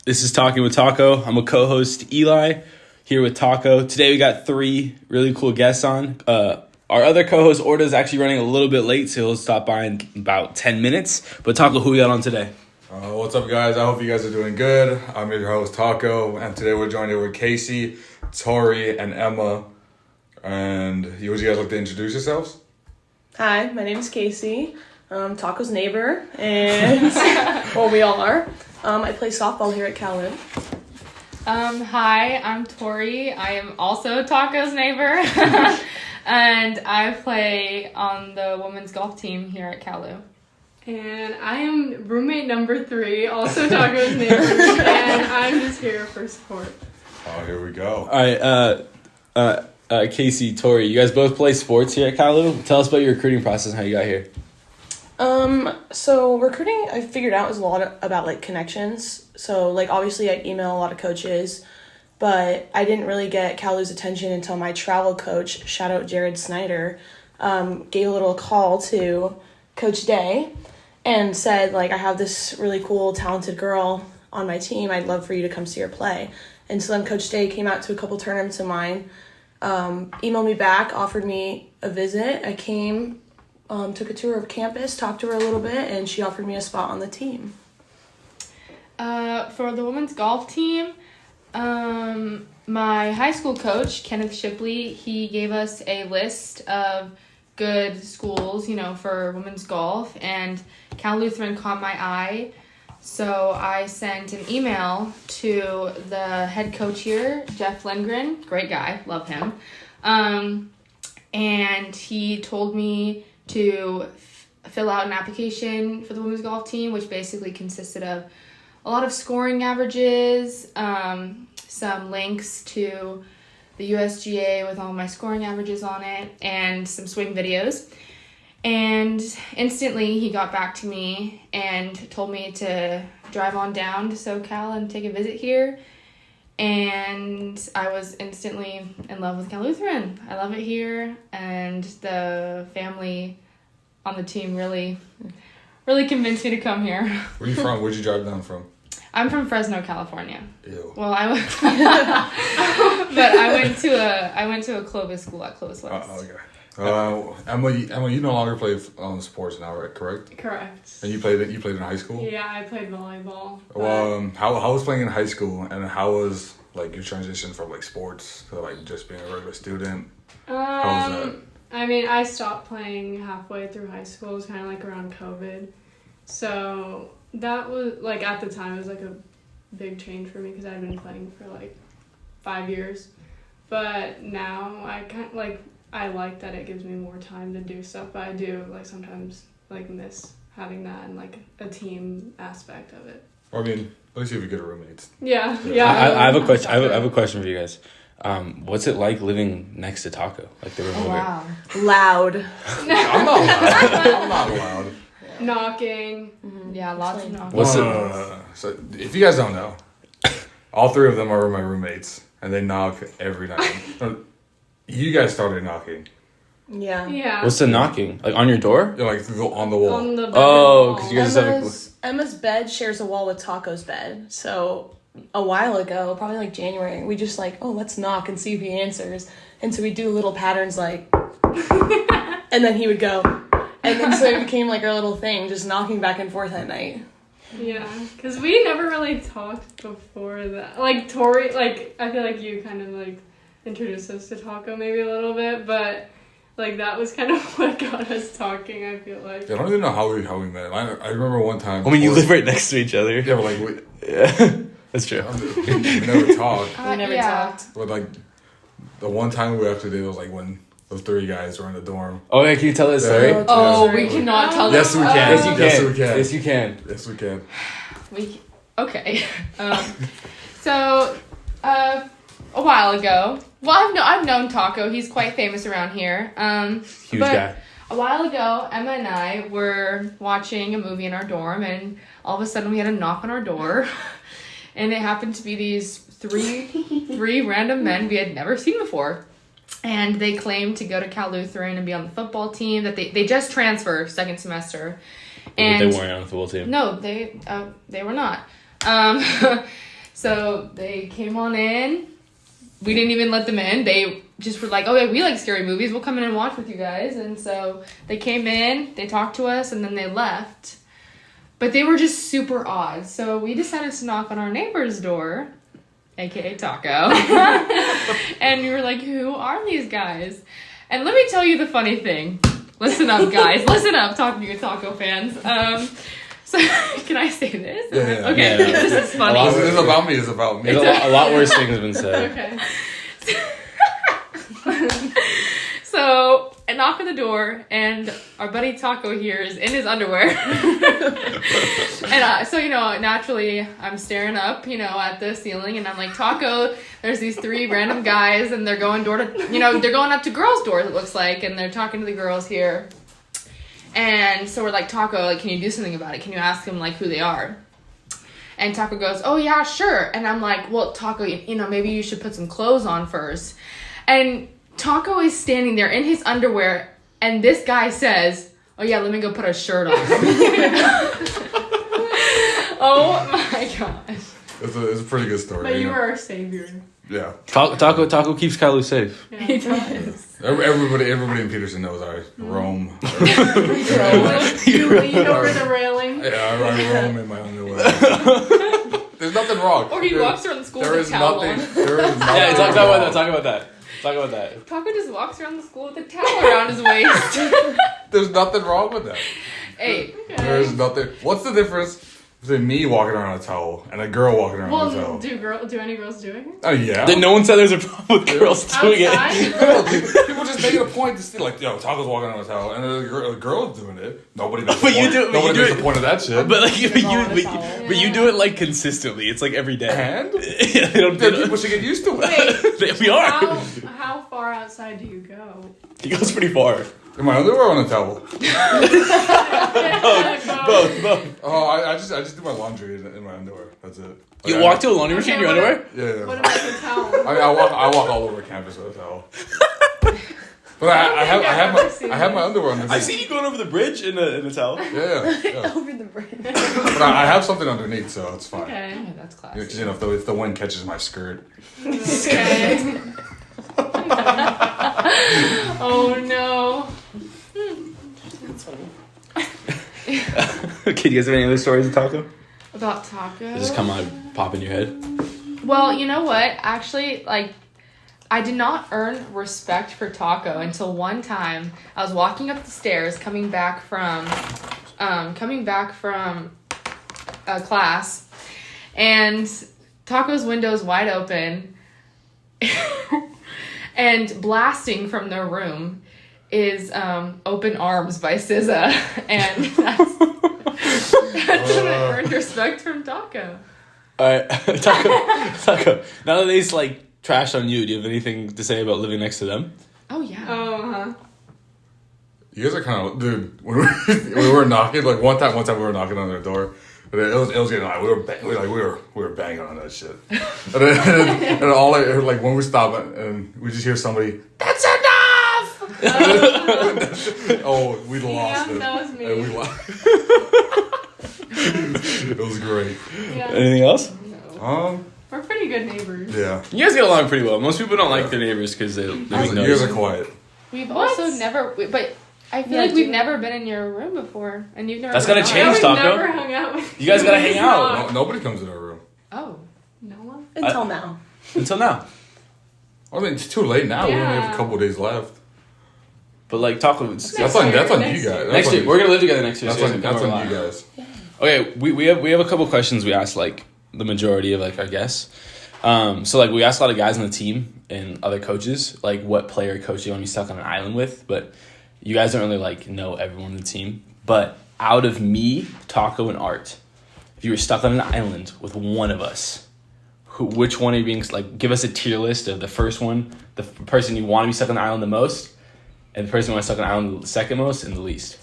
This is Talking with Taco. I'm a co-host, Eli, here with Taco. Today we got 3 really cool guests on. Our other co-host, Orta, is actually running a little bit late, so he'll stop by in about 10 minutes. But Taco, who we got on today? What's up, guys? I hope you guys are doing good. I'm your host, Taco, and today we're joined here with Casey, Tori, and Emma. And would you guys like to introduce yourselves? Hi, my name is Casey. I'm Taco's neighbor, and well, we all are. I play softball here at Calhoun. Hi, I'm Tori. I am also Taco's neighbor, and I play on the women's golf team here at Calhoun. And I am roommate number 3, also Taco's neighbor, and I'm just here for support. Oh, here we go. All right, Casey, Tori, you guys both play sports here at Calhoun. Tell us about your recruiting process and how you got here. So recruiting, I figured out, is a lot about, like, connections. So, like, obviously I email a lot of coaches, but I didn't really get Calhoun's attention until my travel coach, shout out Jared Snyder, gave a little call to Coach Day and said, like, I have this really cool, talented girl on my team. I'd love for you to come see her play. And so then Coach Day came out to a couple tournaments of mine, emailed me back, offered me a visit. I came, took a tour of campus, talked to her a little bit, and she offered me a spot on the team. For the women's golf team, my high school coach, Kenneth Shipley, he gave us a list of good schools, for women's golf, and Cal Lutheran caught my eye. So I sent an email to the head coach here, Jeff Lindgren, great guy, love him. And he told me to fill out an application for the women's golf team, which basically consisted of a lot of scoring averages, some links to the USGA with all my scoring averages on it, and some swing videos. And instantly he got back to me and told me to drive on down to SoCal and take a visit here. And I was instantly in love with Cal Lutheran. I love it here, and the family on the team really convinced me to come here. Where are you from? Where'd you drive down from? I'm from Fresno, California. Ew. Well, but I went to a Clovis school at Clovis West. Okay. Emma, you no longer play sports now, right? Correct. Correct. And you played in high school. Yeah, I played volleyball. Well, how was playing in high school, and how was like your transition from like sports to like just being a regular student? How was that? I mean, I stopped playing halfway through high school. It was kind of like around COVID, so that was like at the time it was like a big change for me because I'd been playing for like 5 years, but now I kind of like. I like that it gives me more time to do stuff, but I do like sometimes like miss having that and like a team aspect of it. I mean, at least you have good roommates. Yeah. I have a question. I have a question for you guys. What's it like living next to Taco? Like the room over? Wow. Loud. I'm not loud. Knocking. Mm-hmm. Yeah, lots of knocking. No. So if you guys don't know, all 3 of them are my roommates, and they knock every night. You guys started knocking. Yeah. Yeah. What's the knocking? Like on your door? You're like on the wall. On the because you guys have Emma's bed shares a wall with Taco's bed. So a while ago, probably like January, we just like, let's knock and see if he answers. And so we do little patterns like, and then he would go. And then so it became like our little thing, just knocking back and forth at night. Yeah, because we never really talked before that. Like Tori, like I feel like you kind of like introduced us to Taco maybe a little bit, but like that was kind of what got us talking, I feel like. Yeah, I don't even know how we met. I remember one time. You live right next to each other. Yeah, but like yeah, that's true. We never talked. We never talked. But like the one time we actually did was like when those 3 guys were in the dorm. Oh yeah, can you tell that story? We cannot tell Yes, that. we can. Yes, you can. Yes, we can. Yes, you can. Yes, we can. Okay. So, a while ago. Well, I've known Taco. He's quite famous around here. Huge guy. A while ago, Emma and I were watching a movie in our dorm, and all of a sudden we had a knock on our door, and it happened to be these three random men we had never seen before. And they claimed to go to Cal Lutheran and be on the football team, that they just transferred second semester. And they weren't on the football team. No, they were not. So they came on in. We didn't even let them in. They just were like, okay, we like scary movies. We'll come in and watch with you guys. And so they came in, they talked to us, and then they left. But they were just super odd. So we decided to knock on our neighbor's door, aka Taco. And we were like, who are these guys? And let me tell you the funny thing. Listen up, guys. Listen up, talking to you Taco fans. So, can I say this? Yeah. Okay, Yeah. this is funny. This is about me. It's about me. A lot worse things have been said. Okay. So, I knock on the door, and our buddy Taco here is in his underwear. And so, naturally, I'm staring up, at the ceiling, and I'm like, Taco, there's these 3 random guys, and they're going they're going up to girls' doors, it looks like, and they're talking to the girls here. And so we're like, Taco, like, can you do something about it? Can you ask them, like, who they are? And Taco goes, oh, yeah, sure. And I'm like, well, Taco, maybe you should put some clothes on first. And Taco is standing there in his underwear, and this guy says, oh, yeah, let me go put a shirt on. Oh, my gosh. It's a pretty good story. But you were our savior. Yeah. Taco keeps Kylo safe. Yeah. He does. Everybody in Peterson knows I roam. You lean over the railing. Yeah, I roam in my underwear. There's nothing wrong. Or he walks around the school There with is a towel nothing. on. There is nothing. Yeah, talk wrong. about that. Talk about that. Talk about that. Taco just walks around the school with a towel around his waist. There's nothing wrong with that. Hey, There's nothing. What's the difference between me walking around with a towel and a girl walking around with a Well, towel? do any girls doing it? Oh yeah. Then no one said there's a problem with girls doing it. Outside? No, dude, people just make it a point to see, like, yo, Taco's walking around with a towel, and a girl's doing it. Nobody makes But the you point. do- but Nobody you do makes it- the point of that shit. But like all in a towel. but you do it like consistently. It's like every day. And Yeah, they don't then do people should get used to it. Wait, We are. how far outside do you go? He goes pretty far. In my underwear or on a towel? Both. Oh, I just do my laundry in my underwear. That's it. Like, You walk to a laundry machine in your underwear? Yeah. What about the towel? I mean, I walk all over campus with a towel. But I have my underwear underneath. I see you going over the bridge in a towel. Yeah. Over the bridge. But I have something underneath, so it's fine. Okay. Oh, that's classic. Because, if the wind catches my skirt. Okay. Oh no. Okay, do you guys have any other stories of Taco? About Taco? They just come out, pop in your head. Well, you know what? Actually, I did not earn respect for Taco until one time I was walking up the stairs, coming back from a class, and Taco's window's wide open, and blasting from their room is Open Arms by SZA, and that's when I earned respect from Taco. Alright, Taco. Now that they's trashed on you, do you have anything to say about living next to them? Oh yeah. Oh, huh. You guys are kind of, dude. When we were knocking, one time we were knocking on their door. But it was getting like we were banging on that shit. And all when we stop and we just hear somebody, that's enough. Oh, we lost it. That was me. And we lost. It was great. Yeah. Anything else? We're pretty good neighbors. Yeah. You guys get along pretty well. Most people don't like their neighbors because they You make guys noise. are quiet. We've What? also never, but I feel Yeah, like we've do- never been in your room before, and you've never. That's been gotta out. change, we've Taco. never hung out with You guys gotta hang out. No. Nobody comes in our room. Oh, No one? Until now. Until now. I mean, it's too late now. We only have Yeah. a couple days left. But Taco, it's, That's on you guys. next That's year on we're gonna live together next year. That's so you on, guys that's can on come you over a lot. guys. Okay, we have a couple questions we asked the majority of our guests. So we asked a lot of guys on the team and other coaches what player coach you want to be stuck on an island with, but you guys don't really know everyone on the team. But out of me, Taco, and Art, if you were stuck on an island with one of us, which one are you being give us a tier list of the first one, the person you want to be stuck on the island the most, and the person you want to stuck on the island the second most and the least.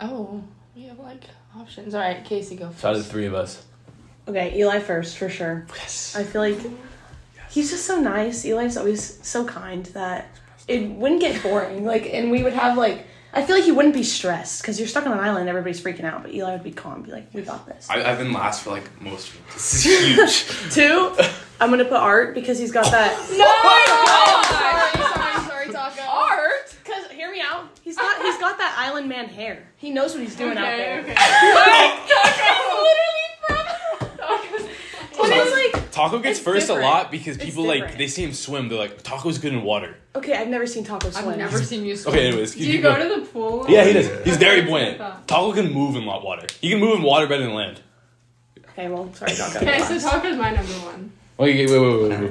oh, we have options. All right, Casey, go first. So out of the three of us. Okay, Eli first for sure. Yes. I feel like he's just so nice. Eli's always so kind that it wouldn't get boring. And we would have I feel like he wouldn't be stressed because you're stuck on an island and everybody's freaking out, but Eli would be calm, be like, we got this. I've been last for like most of it. This is huge. 2, I'm gonna put Art because he's got that. Sorry, Taco. Art? Because, hear me out, he's got that island man hair. He knows what he's doing out there. Okay. But it's like, Taco gets It's first different. a lot because It's people like different. they see him swim. They're like, Taco's good in water. okay, I've never seen Taco swim. I've never seen you swim. Okay, anyways, Do you go to the pool? Yeah, he does. He's very Okay, buoyant. that's what I thought. Taco can move in water. He can move in water better than land. Okay, well, sorry, Taco. Okay, so Taco's my number 1. Wait.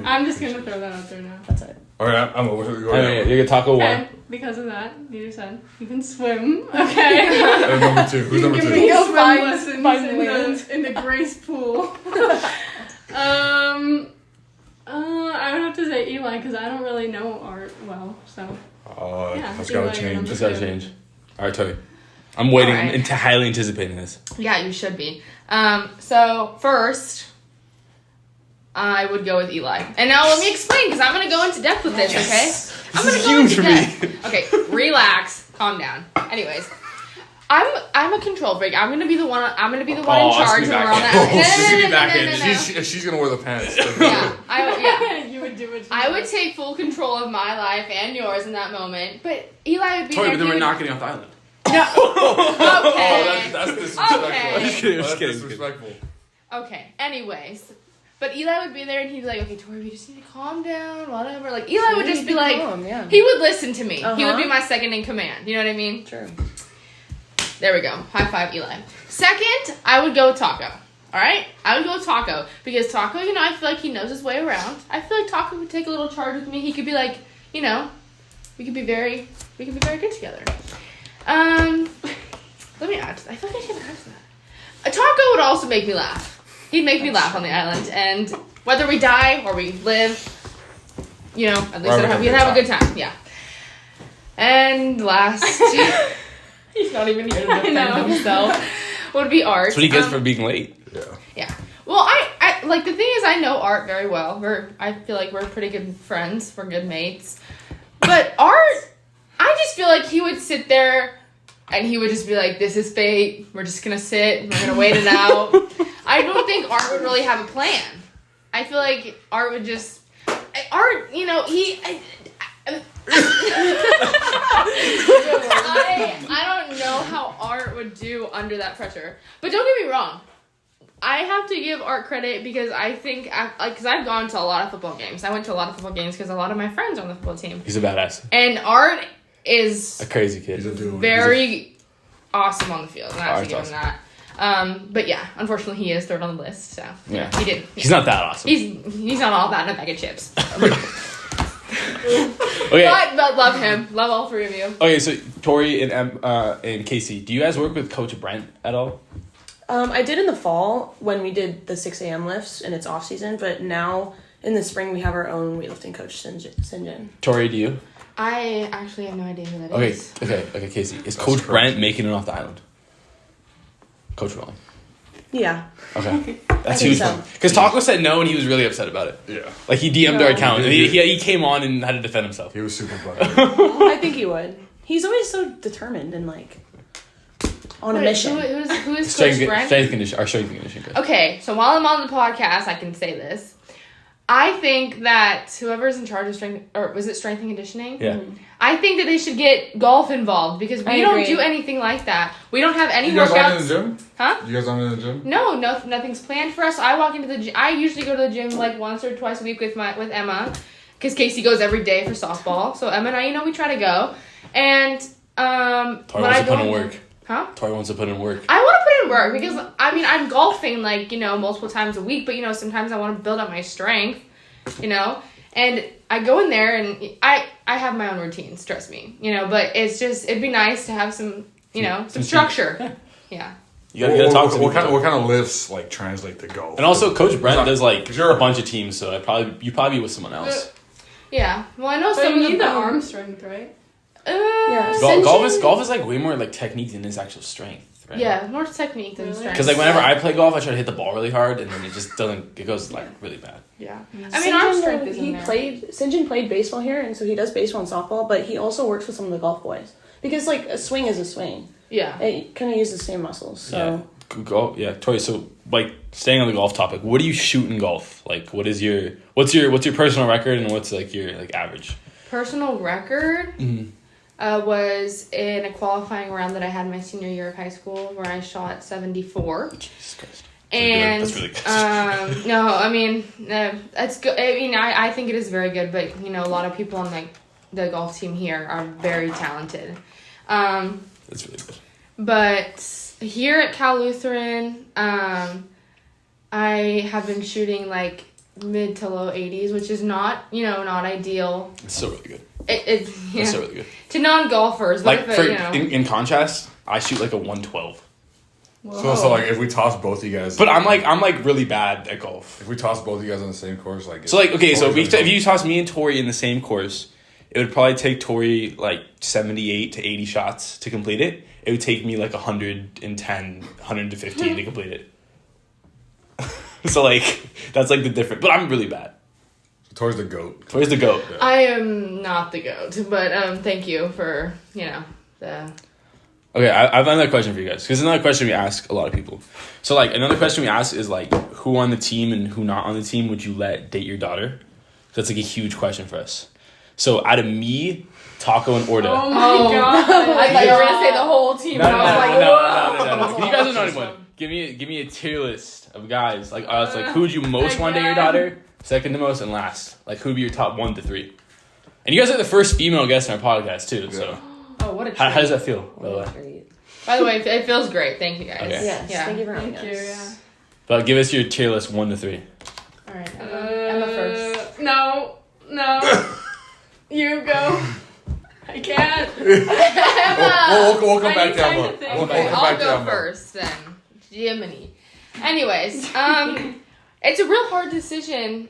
I'm just gonna throw that out there now. That's it. All right, I'm over. Go Yeah, you get Taco Okay, one. because of that, you just said you can swim. Okay. And number 2. Who's number Give 2? me Go swim find- lessons find in land. in the Grace pool. I would have to say Eli because I don't really know Art well. So Yeah, That's Eli, gotta change. This gotta change. All right, Toby. I'm waiting. All right. I'm highly anticipating this. Yeah, you should be. So first, I would go with Eli. And now let me explain, because I'm going to go into depth with this, okay? I'm This gonna is go huge into for me. depth. Okay, relax, calm down. Anyways, I'm a control freak. I'm gonna be the one. I'm gonna be the one in Oh, I'll charge be when we're back on in. that. Oh, she's gonna be back in. She's gonna wear the pants. Yeah, yeah. you would do it. I would take full control of my life and yours in that moment, but Eli would be Toby, there. but then he we're would- not getting off the island. Okay. That's disrespectful. Okay. I'm just kidding. I'm That's just kidding. disrespectful. Okay, anyways. But Eli would be there and he'd be like, okay, Tori, we just need to calm down, whatever. Like, Eli would just be like, yeah. he would listen to me. He would Uh-huh. be my second in command. You know what I mean? True. There we go. High five, Eli. Second, I would go with Taco. All right? I would go with Taco. Because Taco, you know, I feel like he knows his way around. I feel like Taco would take a little charge with me. He could be like, you know, we could be very good together. Let me add to that. I feel like I should add to that. A Taco would also make me laugh. He'd make me laugh on the island. And whether we die or we live, you know, at least we'd have a good time. Yeah. And last, he's not even here to defend know. himself, would be Art. That's what he gets for being late. Yeah. Yeah. Well, I like, the thing is, I know Art very well. I feel like we're pretty good friends. We're good mates. But Art, I just feel like he would sit there and he would just be like, this is fate. We're just going to sit. We're going to wait it out. I don't think Art would really have a plan. I feel like Art would just... Art, you know, I don't know how Art would do under that pressure. But don't get me wrong. I have to give Art credit because I think, because I've gone to a lot of football games. I went to a lot of football games because a lot of my friends are on the football team. He's a badass. And Art is A crazy kid. He's a dude. very awesome on the field. And I have to Art's give him that. But yeah, unfortunately he is third on the list. So Yeah. he did. He's not that awesome. He's not all that in a bag of chips. Okay. But love him. Love all three of you. Okay, so Tori and Casey, do you guys work with Coach Brent at all? I did in the fall when we did the 6 a.m. lifts and it's off season, but now in the spring we have our own weightlifting coach, Sinjin. Tori, do you? I actually have no idea who that is. Okay, Casey. Is That's Coach correct. Brent making it off the island? Coach Rowling. Yeah. Okay. That's think huge. so. Because Taco said no and he was really upset about it. Yeah. Like he DM'd No. our account and he came on and had to defend himself. He was super bummed. I think he would. He's always so determined and like on a Wait, mission. Who is Strength Coach Brent? conditioning coach. Okay, so while I'm on the podcast, I can say this. I think that whoever's in charge of strength and conditioning? Yeah. I think that they should get golf involved because we I don't agree. do anything like that. We don't have any You guys aren't in workouts. the gym? Huh? You guys aren't in the gym? No, nothing's planned for us. I walk into the gym. I usually go to the gym like once or twice a week with Emma, because Casey goes every day for softball. So Emma and I, you know, we try to go. And Tori when wants I to go put in work. Huh? Tori wants to put in work. I want to put in work because I mean I'm golfing like, you know, multiple times a week, but you know sometimes I want to build up my strength, you know, and I go in there and I have my own routines, trust me, you know, but it'd be nice to have some, you know, some structure. Yeah. You gotta talk to what people. kind of lifts like translate to golf? And also, Coach Brent does like Sure. a bunch of teams, so you probably be with someone else. Yeah. Well, I know So some you of need the them- arm strength, right? Yeah. Golf is like way more like technique than his actual strength, right? Yeah, more technique than Really? strength. Because like whenever I play golf, I try to hit the ball really hard, and then it just doesn't. It goes like really bad. Yeah. I mean, arm Sinjin, strength is in there. Sinjin played baseball here, and so he does baseball and softball, but he also works with some of the golf boys. because like a swing is a swing. Yeah. It kind of uses the same muscles. So Tori. So like staying on the golf topic, what do you shoot in golf? Like, what's your personal record and what's like your like average? Personal record was in a qualifying round that I had my senior year of high school where I shot 74. Jesus Christ. And That's really good. no, I mean that's good. I mean, I think it is very good, but you know, a lot of people on like the golf team here are very talented. That's really good. But here at Cal Lutheran, I have been shooting like mid to low 80s, which is not ideal. It's still really good. It's still really good. To non-golfers, but Like in contrast, I shoot like a 112. So like if we toss both of you guys, But I'm like really bad at golf. if we toss both of you guys on the same course, like So like okay, so Tori's if you toss me and Tori in the same course, it would probably take Tori like 78 to 80 shots to complete it. It would take me like 110, 115 to complete it. So like that's like the difference. But I'm really bad. Tori's the GOAT. Tori's the GOAT. I am not the GOAT, but thank you for the. Okay, I have another question for you guys. Because another question we ask a lot of people. So, like, another question we ask is, like, who on the team and who not on the team would you let date your daughter? That's, like, a huge question for us. So, out of me, Taco, and Orda. Oh my god. I thought you were going to say the whole team. No. Whoa. You guys don't know anyone. Give me a tier list of guys. Like, us. Like, who would you most want to date your daughter? Second to most and last. Like, who would be your top 1 to 3? And you guys are the first female guest on our podcast, too. So, Oh, what a treat. how does that feel, by the way? By the way, it feels great. Thank you, guys. Okay. yes, Yeah. thank you for having Thank us. you, yeah. But give us your tier list 1 to 3. All right, Emma first. No. You go. I can't. We'll come back to I need Emma. time to think. We'll Okay, come I'll back to go Emma. first then. Jiminy. Anyways, it's a real hard decision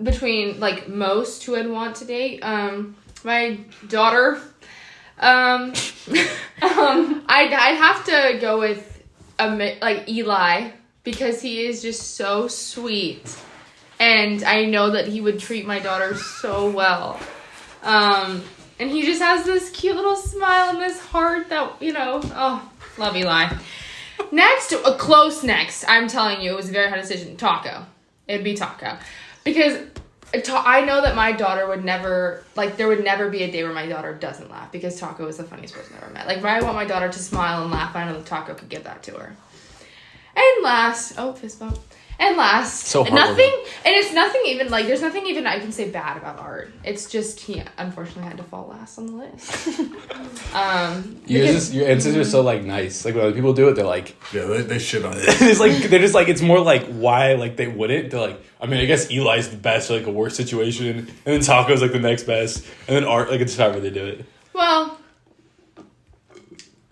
between like most who I'd want to date. My daughter. I'd have to go with like Eli because he is just so sweet, and I know that he would treat my daughter so well. And he just has this cute little smile and this heart that love Eli. Next, a close next. I'm telling you, it was a very hard decision. Taco. It'd be Taco, because I know that my daughter would never, like, there would never be a day where my daughter doesn't laugh, because Taco is the funniest person I've ever met. Like, I want my daughter to smile and laugh. I know that Taco could give that to her. And last, fist bump. And last, So nothing, and it's nothing even, like, there's nothing even I can say bad about Art. It's just he unfortunately had to fall last on the list. Your answers are so like nice. Like when other people do it, they're like, Yeah, they shit on it. it's like they're just like it's more like why like they wouldn't. They're like, I mean, I guess Eli's the best for like a worse situation, and then Taco's like the next best, and then Art like it's however they do it. Well,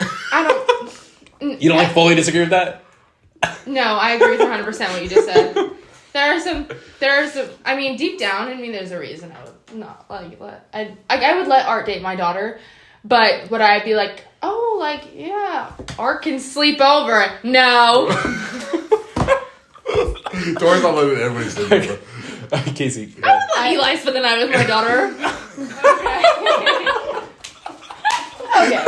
I don't. You don't like fully disagree with that? No, I agree with 100% what you just said. There are some. I mean, deep down, there's a reason I would not like let. I would let Art date my daughter, but would I be like, oh, like yeah, Art can sleep over? No. Tori's not letting everybody sleep over. Casey. I would let Eli spend the night with my daughter. Okay.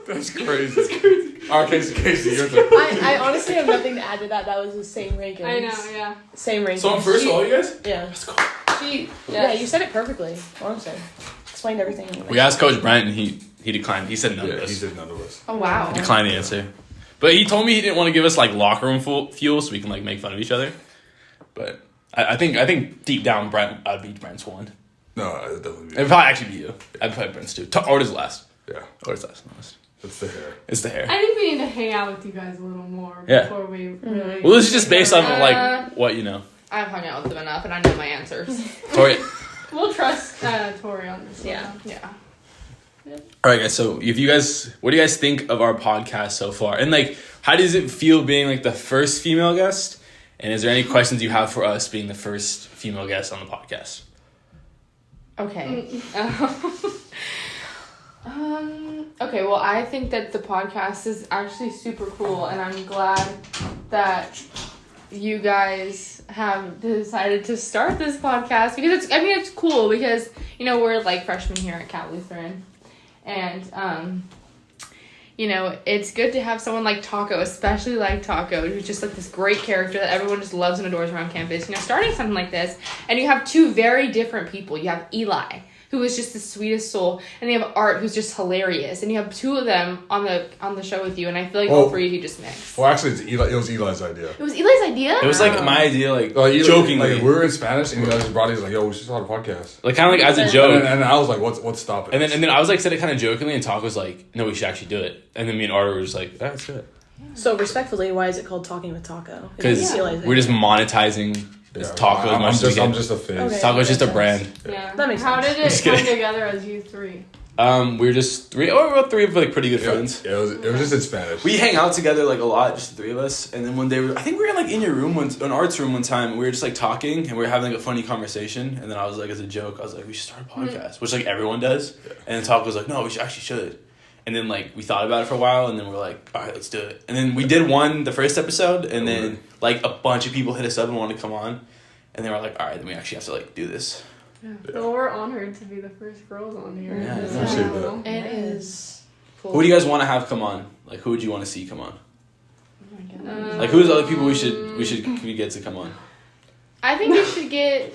That's crazy. All right, Casey, your turn. I honestly have nothing to add to that. That was the same rankings. I know, yeah. Same rankings. So I'm first of all, you guys? Yeah. Let's go. Yeah, you said it perfectly. Honestly. Explained everything. We asked Coach Brent, and he declined. He said none of Yeah, us. he said none of us. Oh wow. He declined the answer. But he told me he didn't want to give us like locker room fuel so we can like make fun of each other. But I think deep down I'd beat Brent's one. No, it doesn't. It'd probably actually be you. I'd probably Brent's two. Orta's last. Yeah, Orta's last. it's the hair. It's the hair. I think we need to hang out with you guys a little more Yeah. before we really. Well, this is just based off of like what you know. I've hung out with them enough, and I know my answers. Tori. We'll trust Tori on this. Yeah. One. Yeah. All right, guys. So, what do you guys think of our podcast so far? And like, how does it feel being like the first female guest? And is there any questions you have for us being the first female guest on the podcast? Okay. Okay, well, I think that the podcast is actually super cool, and I'm glad that you guys have decided to start this podcast because it's cool because, you know, we're like freshmen here at Cal Lutheran. And, you know, it's good to have someone like Taco, especially like Taco, who's just like this great character that everyone just loves and adores around campus. You know, starting something like this, and you have two very different people. You have Eli, who is just the sweetest soul, and you have Art, who's just hilarious, and you have two of them on the show with you, and I feel like all three of you just mixed. Well, actually, it was Eli's idea. It was Eli's idea? It was like my idea, Eli, jokingly. Like, we were in Spanish, and Eli just brought it. He's like, "Yo, we should start a podcast." Like, kind of like as a joke. And I was like, "What's stopping?" And then I was like, said it kind of jokingly, and Taco was like, "No, we should actually do it." And then me and Art were just like, "Yeah, let's do it." So respectfully, why is it called Talking with Taco? Because we're just monetizing this Taco as much as we can. I'm just a face. Okay. Taco's just a brand. Yeah. That makes How sense. did it come together as you three? We're just three of like pretty good friends. Yeah, it was just in Spanish. We hang out together like a lot, just the three of us. And then one day, I think we were like in your room, in Art's room one time. And we were just like talking, and we were having like a funny conversation. And then I was like, as a joke, I was like, we should start a podcast, which like everyone does. And then Taco was like, no, we should. And then like we thought about it for a while, and then we're like, all right, let's do it. And then we did the first episode, and then like a bunch of people hit us up and wanted to come on. And they were like, all right, then we actually have to like do this. Yeah. Well, we're honored to be the first girls on here. Yeah, This appreciate channel. that. It is cool. Who do you guys want to have come on? Like, who would you want to see come on? Oh my God. Like, who's the other people we get to come on? I think we should get,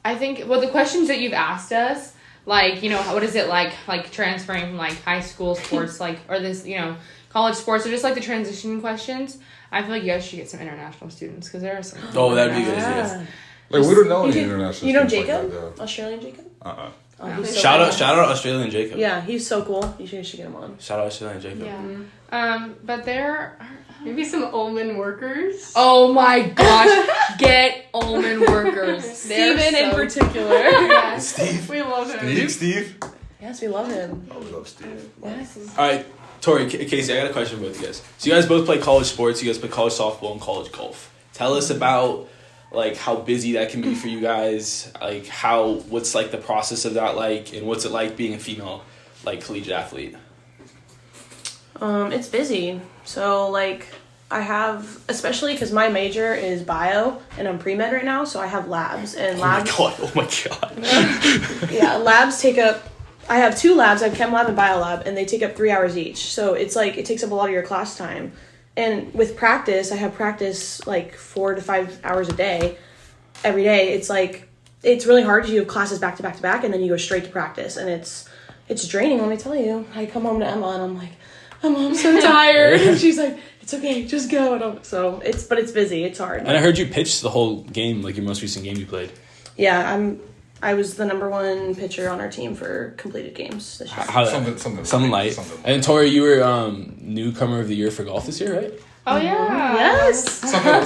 I think, well, the questions that you've asked us, like, you know, what is it like transferring from, like, high school sports, like, or this, you know, college sports, or just, like, the transition questions. I feel like you guys should get some international students, because there are some. Oh, that'd be good. Yeah. Like, we don't know any international. You know students like Jacob? that, though. Australian Jacob? Oh, Yeah. he's so Shout cool. out Australian Jacob. Yeah, he's so cool. You should get him on. Shout out Australian Jacob. Yeah. But there are. Maybe some Ullman workers. Oh my gosh. Get Ullman workers. They're Steven in so- particular. Yes. Steve. We love him. Steve. Yes, we love him. Oh, we love Steve. Yes. All right, Tori, Casey, I got a question for both you guys. So you guys both play college sports. You guys play college softball and college golf. Tell us about like how busy that can be for you guys. Like what's like the process of that like, and what's it like being a female like collegiate athlete? It's busy. So like I have, especially because my major is bio and I'm pre-med right now, so I have labs and labs. Oh my god. Yeah, labs take up. I have 2 labs. I have chem lab and bio lab, and they take up 3 hours each. So it's like it takes up a lot of your class time. And with practice, I have practice like 4 to 5 hours a day, every day. It's like it's really hard. You have classes back to back to back, and then you go straight to practice, and it's draining. Let me tell you. I come home to Emma, and I'm like, Emma, I'm so tired, and she's like, it's okay, just go. And so it's busy. It's hard. And I heard you pitch the whole game, like your most recent game you played. Yeah, I was the number 1 pitcher on our team for completed games this year. Something light. And Tori, you were newcomer of the year for golf this year, right? Oh, yeah. Yes.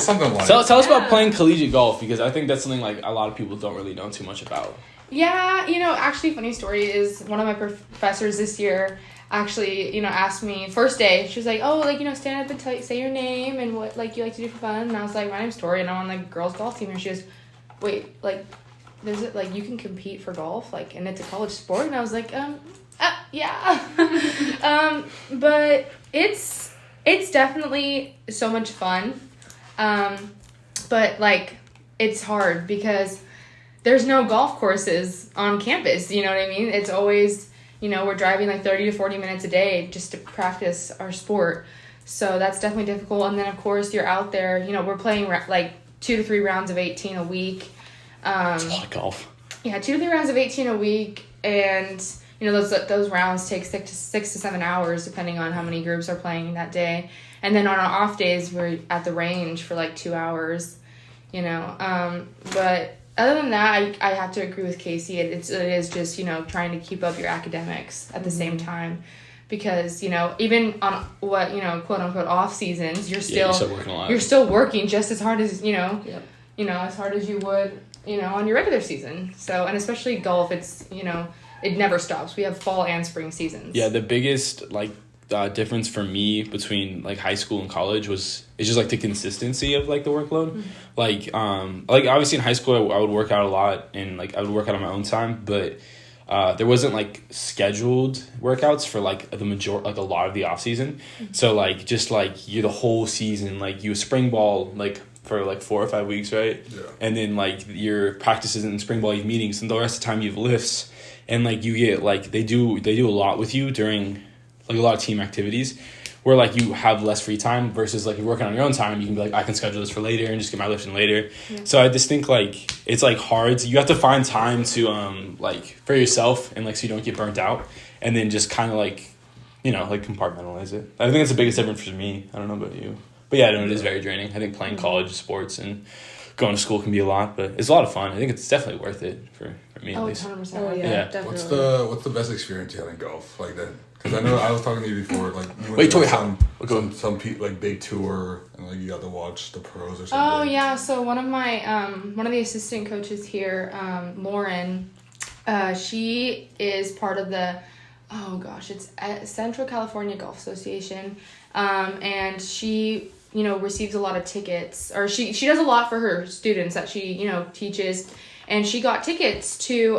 Something like. Tell us about playing collegiate golf, because I think that's something like a lot of people don't really know too much about. Yeah, you know, actually, funny story is one of my professors this year actually, you know, asked me first day. She was like, "Oh, like, you know, stand up and say your name and what like you like to do for fun." And I was like, "My name's Tori, and I'm on the girls golf team." And she goes, "Wait, like, there's it like you can compete for golf, like, and it's a college sport?" And I was like, yeah, but it's definitely so much fun, but like it's hard because there's no golf courses on campus, you know what I mean? It's always, you know, we're driving like 30 to 40 minutes a day just to practice our sport. So that's definitely difficult. And then, of course, you're out there, you know, we're playing like 2 to 3 rounds of 18 a week. It's a lot of golf. Yeah, 2 to 3 rounds of 18 a week. And, you know, those rounds take 6 to 7 hours depending on how many groups are playing that day. And then on our off days, we're at the range for like 2 hours, you know. But other than that, I have to agree with Casey. It is just, you know, trying to keep up your academics at the same time. Because, you know, even on what, you know, quote unquote off seasons, you're still working a lot. You're still working just as hard as, you know, Yep. you know, as hard as you would, you know, on your regular season. So, and especially golf, it's, you know, it never stops. We have fall and spring seasons. Yeah, the biggest like difference for me between like high school and college it's just like the consistency of like the workload. Mm-hmm. Like obviously in high school I would work out a lot and like I would work out on my own time, but there wasn't like scheduled workouts for like a lot of the off season. So like just like you the whole season, like you spring ball like for like 4 or 5 weeks, right? Yeah. And then like your practices in spring ball, you have meetings, and the rest of the time you have lifts, and like you get like they do a lot with you during like a lot of team activities, where like you have less free time versus like you're working on your own time. You can be like, I can schedule this for later and just get my lift in later. Yeah. So I just think like it's like hard. You have to find time to like for yourself, and like so you don't get burnt out, and then just kind of like, you know, like compartmentalize it. I think that's the biggest difference for me. I don't know about you. But yeah, no, it is very draining. I think playing college sports and going to school can be a lot, but it's a lot of fun. I think it's definitely worth it for me at least. 100%. Oh yeah, definitely. What's the best experience you had in golf like that? Because I know I was talking to you before, like you wait, Tori, some like big tour, and like you got to watch the pros or something. Oh yeah, so one of the assistant coaches here, Lauren, she is part of the, it's Central California Golf Association, and she, you know, receives a lot of tickets, or she does a lot for her students that she, you know, teaches, and she got tickets to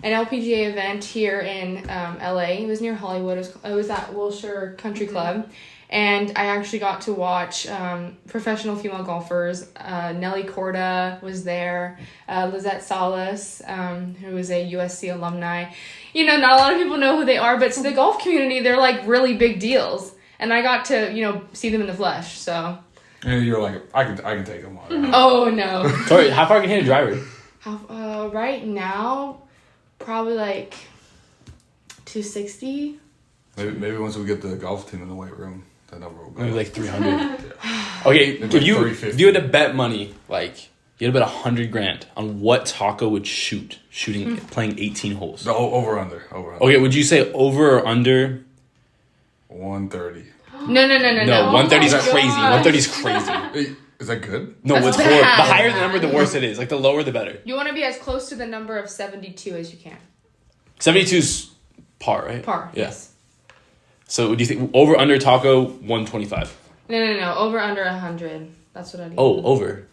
an LPGA event here in LA. It was near Hollywood. It was at Wilshire Country Club. And I actually got to watch professional female golfers. Nelly Corda was there. Lizette Salas, who is a USC alumni. You know, not a lot of people know who they are, but to the golf community, they're like really big deals. And I got to, you know, see them in the flesh, so. And you're like, I can take them on. Oh, no. Tori, how far can you hit a driver? Right now, probably like 260. Maybe once we get the golf team in the weight room, that number will go. Maybe like 300. Okay, if you had to bet money, like you had to bet $100,000 on what Taco would playing 18 holes. No, over under. Okay, would you say over or under? 130. No. 130 is Oh my crazy. gosh. 130 is crazy. Is that good? No, That's it's bad. horrible. The higher the number, the worse it is. Like the lower, the better. You want to be as close to the number of 72 as you can. 72 is par, right? Par, Yeah. yes. So do you think over under Taco 125? No. Over under 100. That's what I need. Oh, over.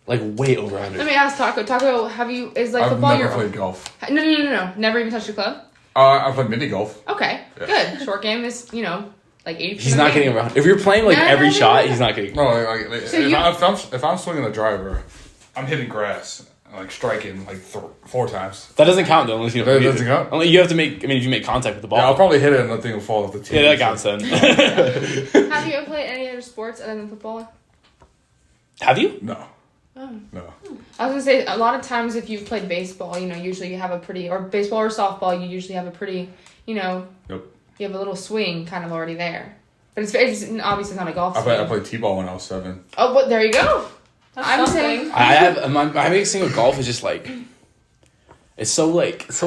Like way over 100. Let me ask Taco. Taco, is like football I've your never played golf. No. Never even touched a club? I played mini golf. Okay, Yeah. good. Short game is, you know, like 80%. He's not getting around. If you're playing like every shot, he's not getting. No, like So if I'm swinging a driver, I'm hitting grass, like striking like 4 times. That doesn't count though, unless you know. That doesn't count? Only you have to make. I mean, if you make contact with the ball. Yeah, I'll probably hit it and the thing will fall off the tee. Yeah, that counts then. Have you ever played any other sports other than football? Have you? No. Oh. No. I was gonna say, a lot of times if you've played baseball, you know, usually you have a pretty, or baseball or softball, you usually have a pretty, you know, Yep. you have a little swing kind of already there. But it's obviously not a golf swing. I played t-ball when I was 7. Oh, but there you go. That's I'm something. saying. I have my biggest thing with golf is just like, it's so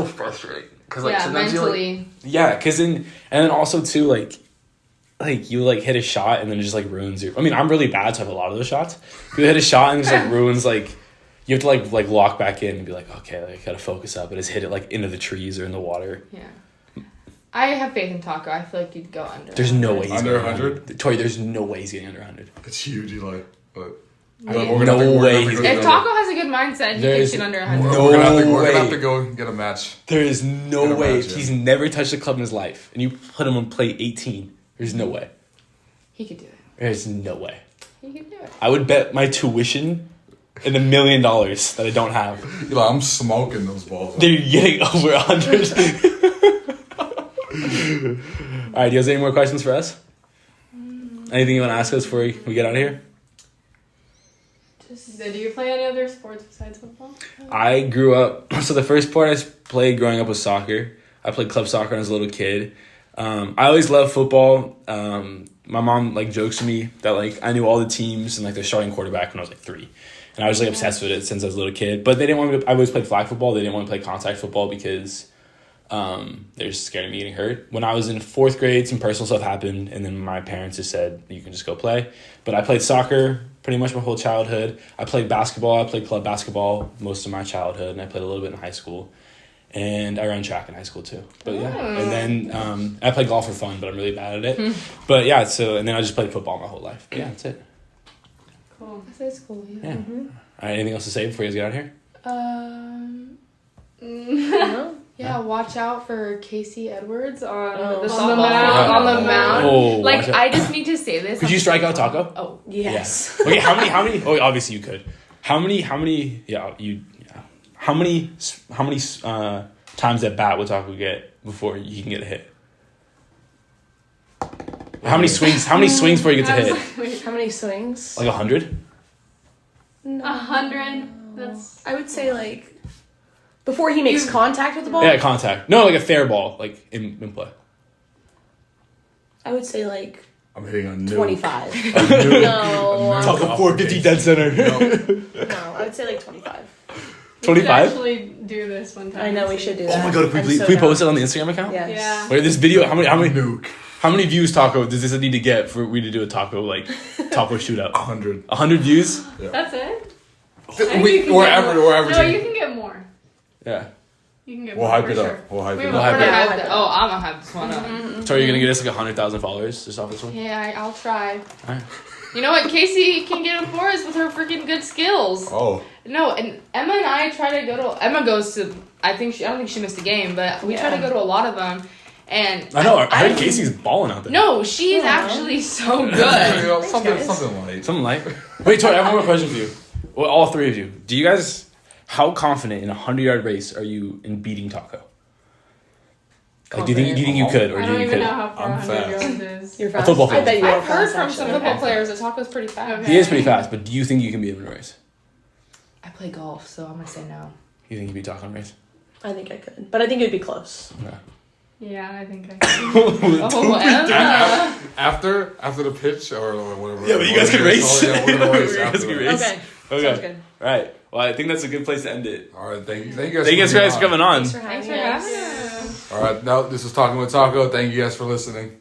frustrating because like Yeah, sometimes mentally. because then also too like you like hit a shot and then it just like ruins your. I mean, I'm really bad, so I have a lot of those shots. You hit a shot and it just like ruins like. You have to like lock back in and be like, okay, like, I gotta focus up, and just hit it like into the trees or in the water. Yeah. I have faith in Taco. I feel like you'd go under. There's no way he's Under getting 100? Tori, there's no way he's getting under 100. It's huge, Eli. But No way he's If Taco has a good mindset, he There's takes it under 100. no we're gonna way. have to go get a match. There is Get no a way. match, He's yeah. never touched a club in his life, and you put him on play 18. There's no way. He could do it. There's no way. He could do it. I would bet my tuition in $1 million that I don't have. Eli, I'm smoking those balls. They're getting over 100. All right, do you guys have any more questions for us? Anything you want to ask us before we get out of here? Do you play any other sports besides football? I grew up, so the first sport I played growing up was soccer. I played club soccer when I was a little kid. I always loved football. My mom like jokes to me that like I knew all the teams and like their starting quarterback when I was like 3. And I was like obsessed with it since I was a little kid. But they didn't want me to, I always played flag football. They didn't want to play contact football because they're just scared of me getting hurt. When I was in 4th grade, some personal stuff happened, and then my parents just said, you can just go play. But I played soccer pretty much my whole childhood. I played basketball. I played club basketball most of my childhood, and I played a little bit in high school. And I ran track in high school too. But yeah. And then I played golf for fun, but I'm really bad at it. But yeah, and then I just played football my whole life. But yeah, that's it. Cool. That's cool. Yeah. Yeah. All right, anything else to say before you guys get out of here? No. Yeah, watch out for Casey Edwards on the On the softball mound. field, on the mound. Oh, Like, watch out. I just need to say this. Could you strike out Taco? Oh, Yes. Yeah. Okay, how many? Oh, obviously you could. How many? Yeah, How many times at bat would Taco get before he can get a hit? How many swings? How many swings before he gets a hit? How many swings? Like 100? 100. That's. I would say like before he makes contact with the ball. Yeah, contact. No, like a fair ball, like in play. I would say like I'm hitting a nuke. 25. A nuke. No. A nuke Taco off 450 base. dead center. No, I would say like 25. We should 25? actually do this one time. I know we should do Oh that. my god, can I'm we, so can we down. post it on the Instagram account? Yes. Yeah. Wait, this video, Nuke. how many views, Taco, does this need to get for we to do a taco shootout? 100. 100 views? That's it? I think We, you can we're get ever, more. we're No, averaging. you can get more. Yeah. You can get We'll more. hype for it sure. up. We'll hype We it will. up. hype it We're up. gonna have the- oh, I'm gonna have this one up. So are you gonna get us like 100,000 followers just off this one? Yeah, I'll try. Alright. You know what? Casey can get him for us with her freaking good skills. Oh. No, and Emma and I try to go to. Emma goes to. I don't think she missed a game, but we try to go to a lot of them. And I know. I heard Casey's balling out there. No, she's Aw. actually so You good. know, something guys. light. Something like. Wait, Tori, I have one more question for you. Well, all three of you. Do you guys? How confident in a 100-yard race are you in beating Taco? Like, do you think you could, or I do don't you even know could? how far I'm 100 fast. yards is. You're fast. football I field. bet you are I've heard fast, from some actually. football players that Taco's pretty fast. Okay. He is pretty fast, but do you think you can beat him in a race? I play golf, so I'm gonna say no. You think you beat Taco in a race? I think I could, but I think it would be close. Okay. Yeah, I think I can. Oh, Emma. After the pitch or whatever. Yeah, but you guys can race. Yeah, we're gonna race You guys after can that. race. Okay. Okay. Sounds good. All right. Well, I think that's a good place to end it. All right, thank you guys. Thank you guys for coming on. Thanks for Thanks having for us. having us. All right, now this is Talking with Taco. Thank you guys for listening.